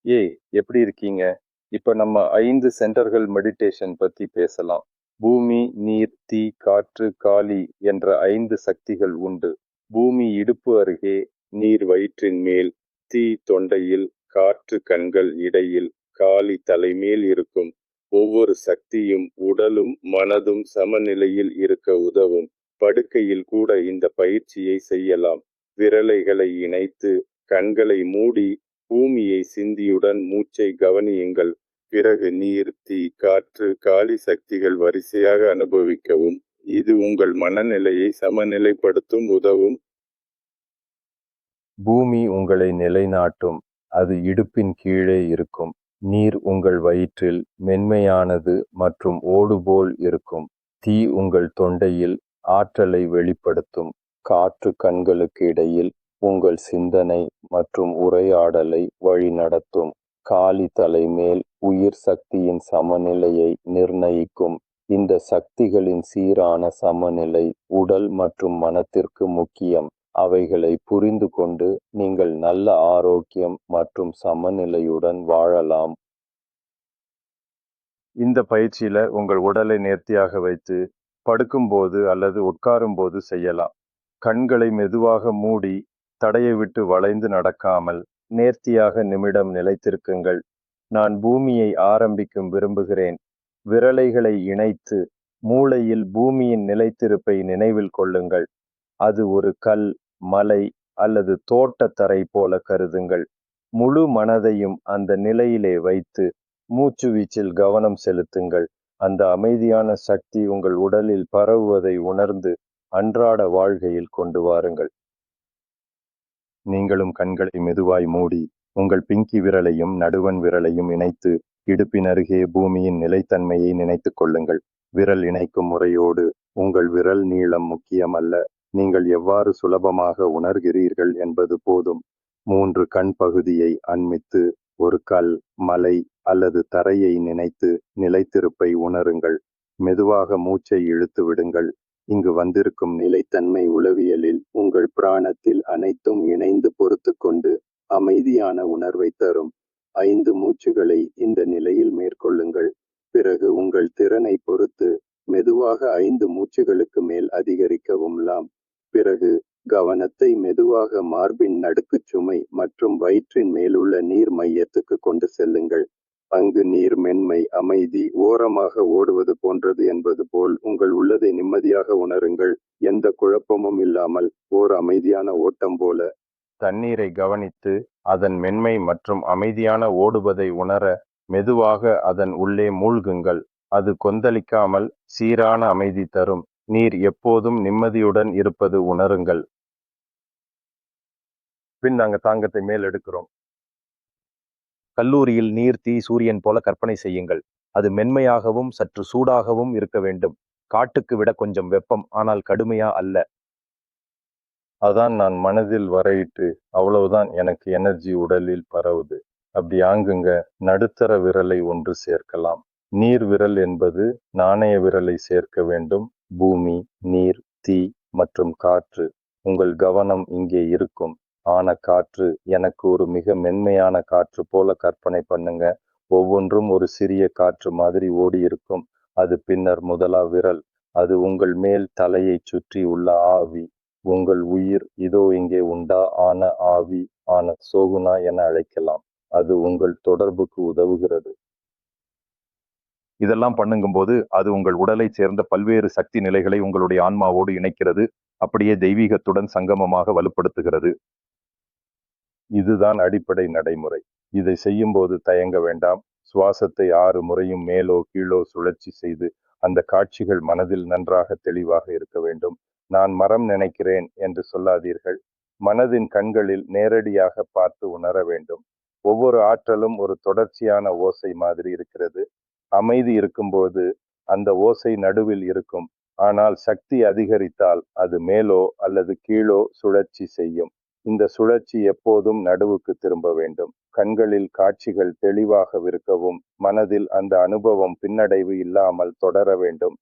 ஏய், எப்படி இருக்கீங்க? இப்ப நம்ம 5 சென்டர்கள் மெடிடேஷன் பத்தி பேசலாம். பூமி, நீர், தீ, காற்று, காளி என்ற 5 சக்திகள் உண்டு. பூமி இடுப்பு அருகே, நீர் வயிற்றின் மேல், தீ தொண்டையில், காற்று கண்கள் இடையில், காளி தலைமேல் இருக்கும். ஒவ்வொரு சக்தியும் உடலும் மனதும் சமநிலையில் இருக்க உதவும். படுக்கையில் கூட இந்த பயிற்சியை செய்யலாம். விரலைகளை இணைத்து, கண்களை மூடி பூமியை சிந்தியுடன் மூச்சை கவனியுங்கள். பிறகு நீர், தீ, காற்று, காளி சக்திகள் வரிசையாக அனுபவிக்கவும். இது உங்கள் மனநிலையை சமநிலைப்படுத்தும் உதவும். பூமி உங்களை நிலைநாட்டும். அது இடுப்பின் கீழே இருக்கும். நீர் உங்கள் வயிற்றில் மென்மையானது மற்றும் ஓடு போல் இருக்கும். தீ உங்கள் தொண்டையில் ஆற்றலை வெளிப்படுத்தும். காற்று கண்களுக்கு இடையில் உங்கள் சிந்தனை மற்றும் உரையாடலை வழிநடத்தும். காளி தலைமேல் உயிர் சக்தியின் சமநிலையை நிர்ணயிக்கும். இந்த சக்திகளின் சீரான சமநிலை உடல் மற்றும் மனத்திற்கு முக்கியம். அவைகளை புரிந்து கொண்டு நீங்கள் நல்ல ஆரோக்கியம் மற்றும் சமநிலையுடன் வாழலாம். இந்த பயிற்சியில உங்கள் உடலை நேர்த்தியாக வைத்து படுக்கும்போது அல்லது உட்காரும்போது செய்யலாம். கண்களை மெதுவாக மூடி தடையை விட்டு வளைந்து நடக்காமல் நேர்த்தியாக நிமிடம் நிலைத்திருக்குங்கள். நான் பூமியை ஆரம்பிக்கும் விரும்புகிறேன். விரலைகளை இணைத்து மூளையில் பூமியின் நிலைத்திருப்பை நினைவில் கொள்ளுங்கள். அது ஒரு கல், மலை அல்லது தோட்டத்தரை போல கருதுங்கள். முழு மனதையும் அந்த நிலையிலே வைத்து மூச்சு வீச்சில் கவனம் செலுத்துங்கள். அந்த அமைதியான சக்தி உங்கள் உடலில் பரவுவதை உணர்ந்து அன்றாட வாழ்க்கையில் கொண்டு வாருங்கள். நீங்களும் கண்களை மெதுவாய் மூடி உங்கள் பிங்கி விரலையும் நடுவன் விரலையும் இணைத்து இடுப்பின் அருகே பூமியின் நிலைத்தன்மையை நினைத்துக் கொள்ளுங்கள். விரல் இணைக்கும் முறையோடு உங்கள் விரல் நீளம் முக்கியமல்ல, நீங்கள் எவ்வாறு சுலபமாக உணர்கிறீர்கள் என்பது போதும். 3 கண் பகுதியை அண்மித்து ஒரு கல், மலை அல்லது தரையை நினைத்து நிலைத்திருப்பை உணருங்கள். மெதுவாக மூச்சை இழுத்து விடுங்கள். இங்கு வந்திருக்கும் நிலைத்தன்மை உளவியலில் உங்கள் பிராணத்தில் அனைத்தும் இணைந்து பொறுத்து கொண்டு அமைதியான உணர்வை தரும். 5 மூச்சுகளை இந்த நிலையில் மேற்கொள்ளுங்கள். பிறகு உங்கள் திறனை பொறுத்து மெதுவாக 5 மூச்சுகளுக்கு மேல் அதிகரிக்கவும்லாம். பிறகு கவனத்தை மெதுவாக மார்பின் நடுக்குச் சுமை மற்றும் வயிற்றின் மேலுள்ள நீர் மையத்துக்கு கொண்டு செல்லுங்கள். அங்கு நீர் மென்மை, அமைதி, ஓரமாக ஓடுவது போன்றது என்பது போல் உங்கள் உள்ளதை நிம்மதியாக உணருங்கள். எந்த குழப்பமும் இல்லாமல் ஓர் அமைதியான ஓட்டம் போல. தண்ணீரை கவனித்து அதன் மென்மை மற்றும் அமைதியான ஓடுவதை உணர மெதுவாக அதன் உள்ளே மூழ்குங்கள். அது கொந்தளிக்காமல் சீரான அமைதி தரும். நீர் எப்போதும் நிம்மதியுடன் இருப்பது உணருங்கள். பின் நாங்கள் தாங்கத்தை மேல் எடுக்கிறோம். கல்லூரியில் நீர், தீ, சூரியன் போல கற்பனை செய்யுங்கள். அது மென்மையாகவும் சற்று சூடாகவும் இருக்க வேண்டும். காட்டுக்கு விட கொஞ்சம் வெப்பம், ஆனால் கடுமையா அல்ல. அதான் நான் மனதில் வரையிட்டு அவ்வளவுதான் எனக்கு எனர்ஜி உடலில் பரவுது. அப்படி ஆங்குங்க. நடுத்தர விரலை ஒன்று சேர்க்கலாம். நீர் விரல் என்பது நாணய விரலை சேர்க்க வேண்டும். பூமி, நீர், தீ மற்றும் காற்று. உங்கள் கவனம் இங்கே இருக்கும். ஆன காற்று எனக்கு ஒரு மிக மென்மையான காற்று போல கற்பனை பண்ணுங்க. ஒவ்வொன்றும் ஒரு சிறிய காற்று மாதிரி ஓடி இருக்கும். அது பின்னர் முதலா விரல். அது உங்கள் மேல் தலையை சுற்றி உள்ள ஆவி. உங்கள் உயிர் இதோ இங்கே உண்டா ஆன ஆவி, ஆன சோகுனா என அழைக்கலாம். அது உங்கள் தொடர்புக்கு உதவுகிறது. இதெல்லாம் பண்ணுங்கும்போது அது உங்கள் உடலை சேர்ந்த பல்வேறு சக்தி நிலைகளை உங்களுடைய ஆன்மாவோடு இணைக்கிறது. அப்படியே தெய்வீகத்துடன் சங்கமமாக வலுப்படுத்துகிறது. இதுதான் அடிப்படை நடைமுறை. இதை செய்யும்போது தயங்க வேண்டாம். சுவாசத்தை 6 முறையும் மேலோ கீழோ சுழற்சி செய்து அந்த காட்சிகள் மனதில் நன்றாக தெளிவாக இருக்க வேண்டும். நான் மரம் நினைக்கிறேன் என்று சொல்லாதீர்கள். மனதின் கண்களில் நேரடியாக பார்த்து உணர வேண்டும். ஒவ்வொரு ஆற்றலும் ஒரு தொடர்ச்சியான ஓசை மாதிரி இருக்கிறது. அமைதி இருக்கும்போது அந்த ஓசை நடுவில் இருக்கும். ஆனால் சக்தி அதிகரித்தால் அது மேலோ அல்லது கீழோ சுழற்சி செய்யும். இந்த சுழற்சி எப்போதும் நடுவுக்கு திரும்ப வேண்டும். கண்களில் காட்சிகள் தெளிவாக இருக்கவும், மனதில் அந்த அனுபவம் பின்னடைவு இல்லாமல் தொடர வேண்டும்.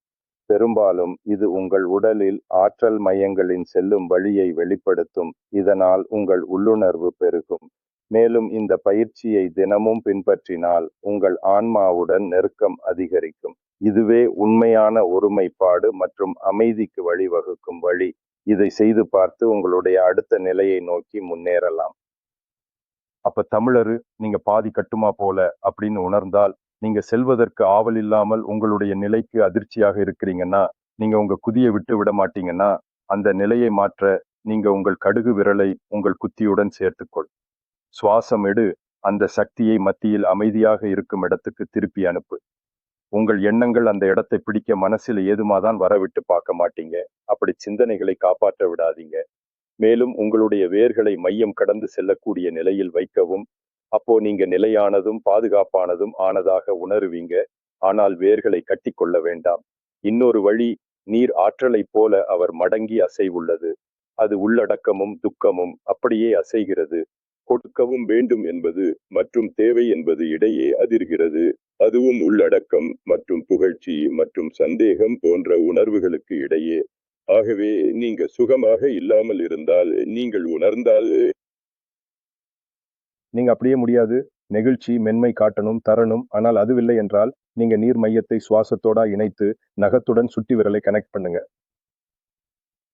பெரும்பாலும் இது உங்கள் உடலில் ஆற்றல் மையங்களின் செல்லும் வழியை வெளிப்படுத்தும். இதனால் உங்கள் உள்ளுணர்வு பெருகும். மேலும் இந்த பயிற்சியை தினமும் பின்பற்றினால் உங்கள் ஆன்மாவுடன் நெருக்கம் அதிகரிக்கும். இதுவே உண்மையான ஒருமைப்பாடு மற்றும் அமைதிக்கு வழிவகுக்கும் வழி. இதை செய்து பார்த்து உங்களுடைய அடுத்த நிலையை நோக்கி முன்னேறலாம். அப்ப தமிழரு நீங்க பாதி கட்டுமா போல அப்படின்னு உணர்ந்தால், நீங்க செல்வதற்கு ஆவல் இல்லாமல் உங்களுடைய நிலைக்கு அதிர்ச்சியாக இருக்கிறீங்கன்னா, நீங்க உங்க குதியை விட்டு விட மாட்டீங்கன்னா, அந்த நிலையை மாற்ற நீங்க உங்கள் கடுகு விரலை உங்கள் குத்தியுடன் சேர்த்துக்கொள். சுவாசம் எடு. அந்த சக்தியை மத்தியில் அமைதியாக இருக்கும் இடத்துக்கு திருப்பி அனுப்பு. உங்கள் எண்ணங்கள் அந்த இடத்தை பிடிக்க மனசில் ஏதுமாதான் வரவிட்டு பார்க்க மாட்டீங்க. அப்படி சிந்தனைகளை காப்பாற்ற விடாதீங்க. மேலும் உங்களுடைய வேர்களை மையம் கடந்து செல்லக்கூடிய நிலையில் வைக்கவும். அப்போ நீங்க நிலையானதும் பாதுகாப்பானதும் ஆனதாக உணருவீங்க. ஆனால் வேர்களை கட்டி கொள்ள வேண்டாம். இன்னொரு வழி, நீர் ஆற்றலைப் போல அவர் மடங்கி அசைவுள்ளது. அது உள்ளடக்கமும் துக்கமும் அப்படியே அசைகிறது. கொடுக்கவும் வேண்டும் என்பது மற்றும் தேவை என்பது இடையே அதிர்கிறது. அதுவும் உள்ளடக்கம் மற்றும் புகழ்ச்சி மற்றும் சந்தேகம் போன்ற உணர்வுகளுக்கு இடையே. ஆகவே நீங்க சுகமாக இல்லாமல் இருந்தால், நீங்கள் உணர்ந்தால் நீங்க அப்படியே முடியாது. நெகிழ்ச்சி மென்மை காட்டணும் தரணும். ஆனால் அதுவில்லை என்றால் நீங்க நீர் மையத்தை சுவாசத்தோட இணைத்து நகத்துடன் சுட்டி விரலை கனெக்ட் பண்ணுங்க.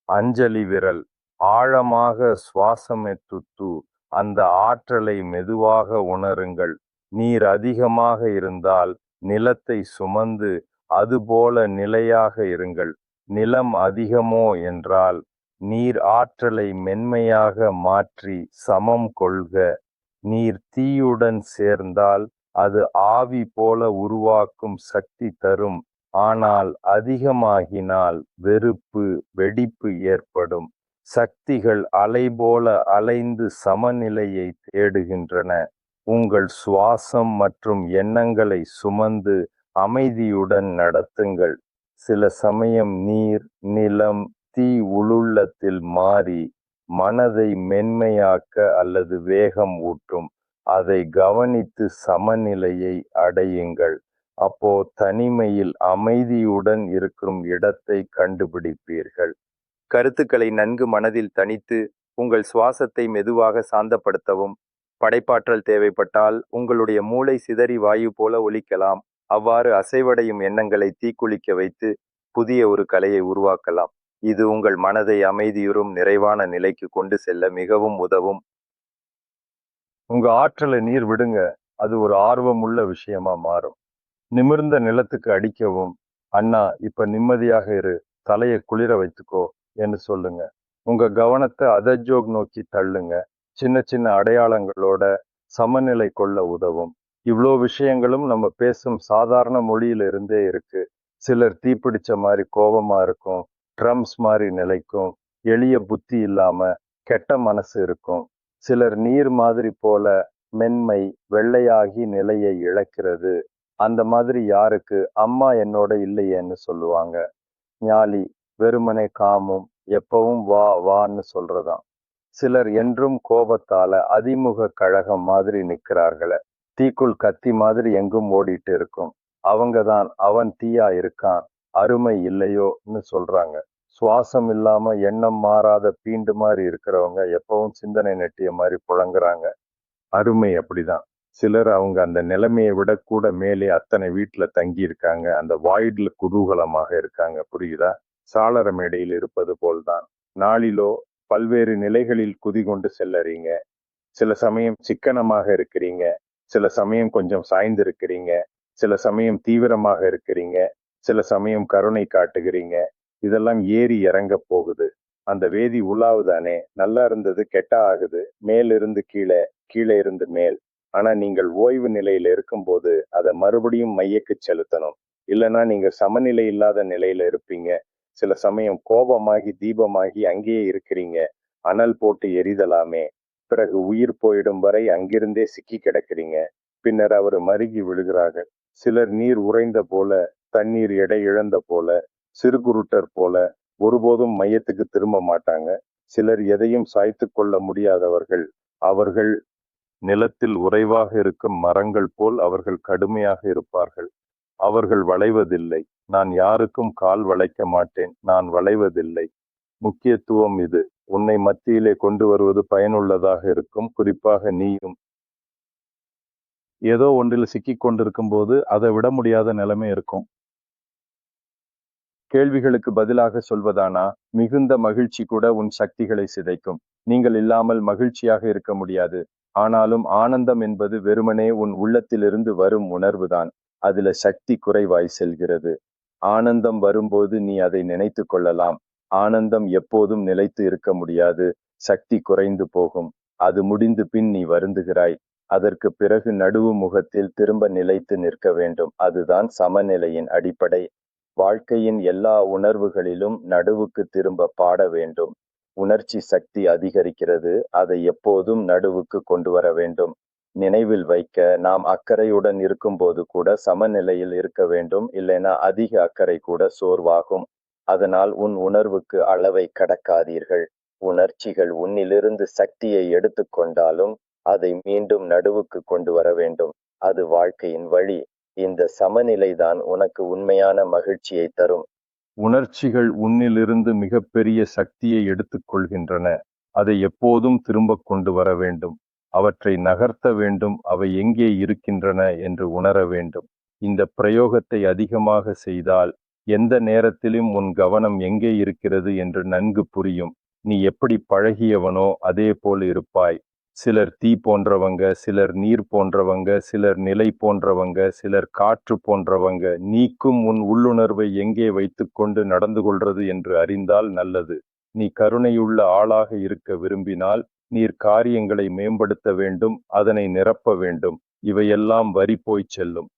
அஞ்சலி விரல் ஆழமாக சுவாசமெத்துத்து அந்த ஆற்றலை மெதுவாக உணருங்கள். நீர் அதிகமாக இருந்தால் நிலத்தை சுமந்து அதுபோல நிலையாக இருங்கள். நிலம் அதிகமோ என்றால் நீர் ஆற்றலை மென்மையாக மாற்றி சமம் கொள்க. நீர் தீயுடன் சேர்ந்தால் அது ஆவி போல உருவாக்கும் சக்தி தரும். ஆனால் அதிகமாகினால் வெறுப்பு வெடிப்பு ஏற்படும். சக்திகள் அலை போல அலைந்து சமநிலையை தேடுகின்றன. உங்கள் சுவாசம் மற்றும் எண்ணங்களை சுமந்து அமைதியுடன் நடத்துங்கள். சில சமயம் நீர் நிலம் தீ உள்ளத்தில் மாறி மனதை மென்மையாக்க அல்லது வேகம் ஊட்டும். அதை கவனித்து சமநிலையை அடையுங்கள். அப்போ தனிமையில் அமைதியுடன் இருக்கும் இடத்தை கண்டுபிடிப்பீர்கள். கருத்துக்களை நன்கு மனதில் தணித்து உங்கள் சுவாசத்தை மெதுவாக சாந்தப்படுத்தவும். படைப்பாற்றல் தேவைப்பட்டால் உங்களுடைய மூளை சிதறி வாயு போல ஒலிக்கலாம். அவ்வாறு அசைவடையும் எண்ணங்களை தீக்குளிக்க வைத்து புதிய ஒரு கலையை உருவாக்கலாம். இது உங்கள் மனதை அமைதியுறும் நிறைவான நிலைக்கு கொண்டு செல்ல மிகவும் உதவும். உங்க ஆற்றலை நீர் விடுங்க. அது ஒரு ஆர்வமுள்ள விஷயமா மாறும். நிமிர்ந்த நிலத்துக்கு அடிக்கவும். அண்ணா இப்ப நிம்மதியாக இரு, தலையை குளிர வைத்துக்கோ என்று சொல்லுங்க. உங்க கவனத்தை அதஜோக் நோக்கி தள்ளுங்க. சின்ன சின்ன அடையாளங்களோட சமநிலை கொள்ள உதவும். இவ்வளோ விஷயங்களும் நம்ம பேசும் சாதாரண மொழியில இருந்தே இருக்கு. சிலர் தீப்பிடிச்ச மாதிரி கோபமா இருக்கும். ட்ரம்ஸ் மாதிரி நிலைக்கும். எளிய புத்தி இல்லாம கெட்ட மனசு இருக்கும். சிலர் நீர் மாதிரி போல மென்மை வெள்ளையாகி நிலையை இழக்கிறது. அந்த மாதிரி யாருக்கு அம்மா என்னோட இல்லையேன்னு சொல்லுவாங்க. ஞாலி வெறுமனே காமும் எப்பவும் வா வான்னு சொல்றதாம். சிலர் என்றும் கோபத்தால அதிமுக கழகம் மாதிரி நிக்கிறார்களே. தீக்குள் கத்தி மாதிரி எங்கும் ஓடிட்டு இருக்கும். அவங்கதான் அவன் தீயா இருக்கான், அருமை இல்லையோன்னு சொல்றாங்க. சுவாசம் இல்லாம எண்ணம் மாறாத பீண்டு மாதிரி இருக்கிறவங்க எப்பவும் சிந்தனை நெட்டிய மாதிரி புழங்குறாங்க. அருமை அப்படிதான். சிலர் அவங்க அந்த நிலைமையை விட கூட மேலே அத்தனை வீட்டுல தங்கி இருக்காங்க. அந்த வாய்ட்ல குதூகலமாக இருக்காங்க. புரியுதா? சாளர மேடையில் இருப்பது போல்தான். நாளிலோ பல்வேறு நிலைகளில் குதிகொண்டு செல்லறீங்க. சில சமயம் சிக்கனமாக இருக்கிறீங்க. சில சமயம் கொஞ்சம் சாய்ந்து இருக்கிறீங்க. சில சமயம் தீவிரமாக இருக்கிறீங்க. சில சமயம் கருணை காட்டுகிறீங்க. இதெல்லாம் ஏறி இறங்க போகுது. அந்த வேதி உலாவுதானே. நல்லா இருந்தது கெட்ட ஆகுது. மேலிருந்து கீழே, கீழே இருந்து மேல். ஆனா நீங்கள் ஓய்வு நிலையில இருக்கும்போது அதை மறுபடியும் மையக்கு செலுத்தணும். இல்லைன்னா நீங்க சமநிலை இல்லாத நிலையில இருப்பீங்க. சில சமயம் கோபமாகி தீபமாகி அங்கேயே இருக்கிறீங்க. அனல் போட்டு எரிதலாமே. பிறகு உயிர் போயிடும் வரை அங்கிருந்தே சிக்கி கிடக்கிறீங்க. பின்னர் அவர் மருகி விழுகிறார்கள். சிலர் நீர் உறைந்த போல, தண்ணீர் எடை இழந்த போல, சிறுகுருட்டர் போல ஒருபோதும் மையத்துக்கு திரும்ப மாட்டாங்க. சிலர் எதையும் சாய்த்து கொள்ள முடியாதவர்கள். அவர்கள் நிலத்தில் உறைவாக இருக்கும் மரங்கள் போல் அவர்கள் கடுமையாக இருப்பார்கள். அவர்கள் வளைவதில்லை. நான் யாருக்கும் கால் வளைக்க மாட்டேன். நான் வளைவதில்லை. முக்கியத்துவம் இது. உன்னை மத்தியிலே கொண்டு வருவது பயனுள்ளதாக இருக்கும். குறிப்பாக நீயும் ஏதோ ஒன்றில் சிக்கிக் கொண்டிருக்கும் போது அதை விட முடியாத நிலைமை இருக்கும். கேள்விகளுக்கு பதிலாக சொல்வதானா, மிகுந்த மகிழ்ச்சி கூட உன் சக்திகளை சிதைக்கும். நீங்கள் இல்லாமல் மகிழ்ச்சியாக இருக்க முடியாது. ஆனாலும் ஆனந்தம் என்பது வெறுமனே உன் உள்ளத்திலிருந்து வரும் உணர்வுதான். அதுல சக்தி குறைவாய் செல்கிறது. ஆனந்தம் வரும்போது நீ அதை நினைத்து கொள்ளலாம். ஆனந்தம் எப்போதும் நிலைத்து இருக்க முடியாது. சக்தி குறைந்து போகும். அது முடிந்து பின் நீ வருந்துகிறாய். அதற்கு பிறகு நடுவு முகத்தில் திரும்ப நிலைத்து நிற்க வேண்டும். அதுதான் சமநிலையின் அடிப்படை. வாழ்க்கையின் எல்லா உணர்வுகளிலும் நடுவுக்கு திரும்ப பாட வேண்டும். உணர்ச்சி சக்தி அதிகரிக்கிறது. அதை எப்போதும் நடுவுக்கு கொண்டு வர வேண்டும். நினைவில் வைக்க, நாம் அக்கறையுடன் இருக்கும்போது கூட சமநிலையில் இருக்க வேண்டும். இல்லைனா அதிக அக்கறை கூட சோர்வாகும். அதனால் உன் உணர்வுக்கு அளவை கடக்காதீர்கள். உணர்ச்சிகள் உன்னிலிருந்து சக்தியை எடுத்துக்கொண்டாலும் அதை மீண்டும் நடுவுக்கு கொண்டு வர வேண்டும். அது வாழ்க்கையின் வழி. இந்த சமநிலைதான் உனக்கு உண்மையான மகிழ்ச்சியை தரும். உணர்ச்சிகள் உன்னிலிருந்து மிகப்பெரிய சக்தியை எடுத்துக்கொள்கின்றன. அதை எப்போதும் திரும்ப கொண்டு வர வேண்டும். அவற்றை நகர்த்த வேண்டும். அவை எங்கே இருக்கின்றன என்று உணர வேண்டும். இந்த பிரயோகத்தை அதிகமாக செய்தால் எந்த நேரத்திலும் உன் கவனம் எங்கே இருக்கிறது என்று நன்கு புரியும். நீ எப்படி பழகியவனோ அதே போல் இருப்பாய். சிலர் தீ போன்றவங்க, சிலர் நீர் போன்றவங்க, சிலர் நிலை போன்றவங்க, சிலர் காற்று போன்றவங்க. நீக்கும் உன் உள்ளுணர்வை எங்கே வைத்துக்கொண்டு நடந்து கொள்றது என்று அறிந்தால் நல்லது. நீ கருணையுள்ள ஆளாக இருக்க விரும்பினால் நீர் காரியங்களை மேம்படுத்த வேண்டும், அதனை நிரப்ப வேண்டும். இவையெல்லாம் வரி போய் செல்லும்.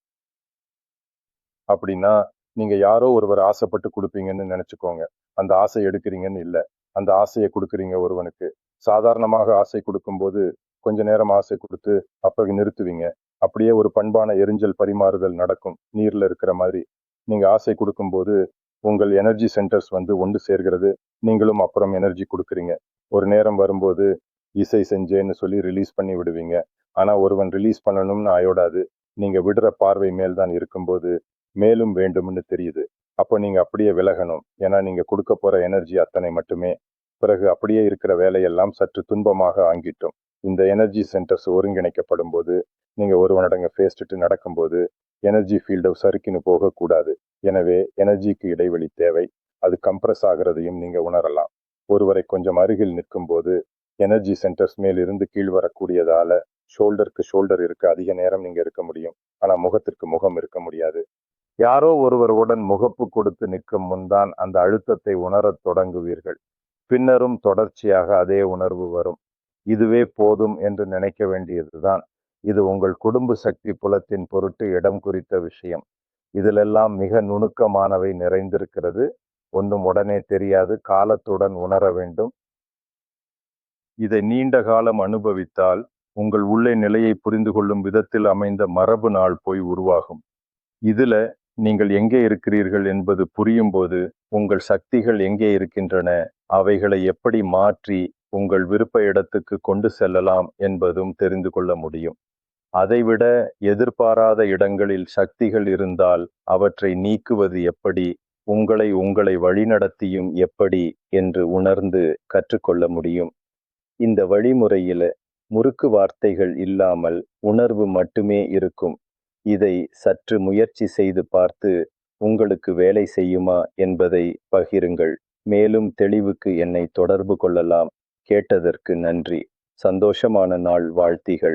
அப்படின்னா நீங்க யாரோ ஒருவர் ஆசைப்பட்டு கொடுப்பீங்கன்னு நினைச்சுக்கோங்க. அந்த ஆசை எடுக்கிறீங்கன்னு இல்லை. அந்த ஆசையை கொடுக்குறீங்க ஒருவனுக்கு. சாதாரணமாக ஆசை கொடுக்கும்போது கொஞ்ச நேரம் ஆசை கொடுத்து அப்ப நிறுத்துவீங்க. அப்படியே ஒரு பண்பான எரிஞ்சல் பரிமாறுதல் நடக்கும், நீர்ல இருக்கிற மாதிரி. நீங்க ஆசை கொடுக்கும்போது உங்கள் எனர்ஜி சென்டர்ஸ் ஒன்று சேர்கிறது. நீங்களும் அப்புறம் எனர்ஜி கொடுக்குறீங்க. ஒரு நேரம் வரும்போது இசை செஞ்சேன்னு சொல்லி ரிலீஸ் பண்ணி விடுவீங்க. ஆனா ஒருவன் ரிலீஸ் பண்ணணும்னு ஆயோடாது. நீங்க விடுற பார்வை மேல் தான் இருக்கும்போது மேலும் வேண்டும்னு தெரியுது. அப்போ நீங்க அப்படியே விலகணும். ஏன்னா நீங்க கொடுக்க போற எனர்ஜி அத்தனை மட்டுமே. பிறகு அப்படியே இருக்கிற வேலையெல்லாம் சற்று துன்பமாக ஆங்கிட்டோம். இந்த எனர்ஜி சென்டர்ஸ் ஒருங்கிணைக்கப்படும் போது நீங்க ஒருவனடங்க பேசிட்டு நடக்கும்போது எனர்ஜி ஃபீல்டை சறுக்கின்னு போகக்கூடாது. எனவே எனர்ஜிக்கு இடைவெளி தேவை. அது கம்ப்ரஸ் ஆகிறதையும் நீங்க உணரலாம். ஒருவரை கொஞ்சம் அருகில் நிற்கும் போது எனர்ஜி சென்டர்ஸ் மேலிருந்து கீழ் வரக்கூடியதால ஷோல்டருக்கு ஷோல்டர் இருக்க அதிக நேரம் நீங்க இருக்க முடியும். ஆனா முகத்திற்கு முகம் இருக்க முடியாது. யாரோ ஒருவருடன் முகப்பு கொடுத்து நிற்கும் முன்தான் அந்த அழுத்தத்தை உணரத் தொடங்குவீர்கள். பின்னரும் தொடர்ச்சியாக அதே உணர்வு வரும். இதுவே போதும் என்று நினைக்க வேண்டியதுதான். இது உங்கள் குடும்ப சக்தி புலத்தின் பொருட்டு இடம் குறித்த விஷயம். இதிலெல்லாம் மிக நுணுக்கமானவை நிறைந்திருக்கிறது. ஒன்றும் உடனே தெரியாது. காலத்துடன் உணர வேண்டும். இதை நீண்ட காலம் அனுபவித்தால் உங்கள் உள்ளே நிலையை புரிந்து கொள்ளும் விதத்தில் அமைந்த மரபு நாள் போய் உருவாகும். இதுல நீங்கள் எங்கே இருக்கிறீர்கள் என்பது புரியும் போது உங்கள் சக்திகள் எங்கே இருக்கின்றன, அவைகளை எப்படி மாற்றி உங்கள் விருப்ப இடத்துக்கு கொண்டு செல்லலாம் என்பதும் தெரிந்து கொள்ள முடியும். அதைவிட எதிர்பாராத இடங்களில் சக்திகள் இருந்தால் அவற்றை நீக்குவது எப்படி, உங்களை வழிநடத்தியும் எப்படி என்று உணர்ந்து கற்றுக்கொள்ள முடியும். இந்த வழிமுறையில முறுக்கு வார்த்தைகள் இல்லாமல் உணர்வு மட்டுமே இருக்கும். இதை சற்று முயற்சி செய்து பார்த்து உங்களுக்கு வேலை செய்யுமா என்பதை பகிருங்கள். மேலும் தெளிவுக்கு என்னை தொடர்பு கொள்ளலாம். கேட்டதற்கு நன்றி. சந்தோஷமான நாள் வாழ்த்திகள்.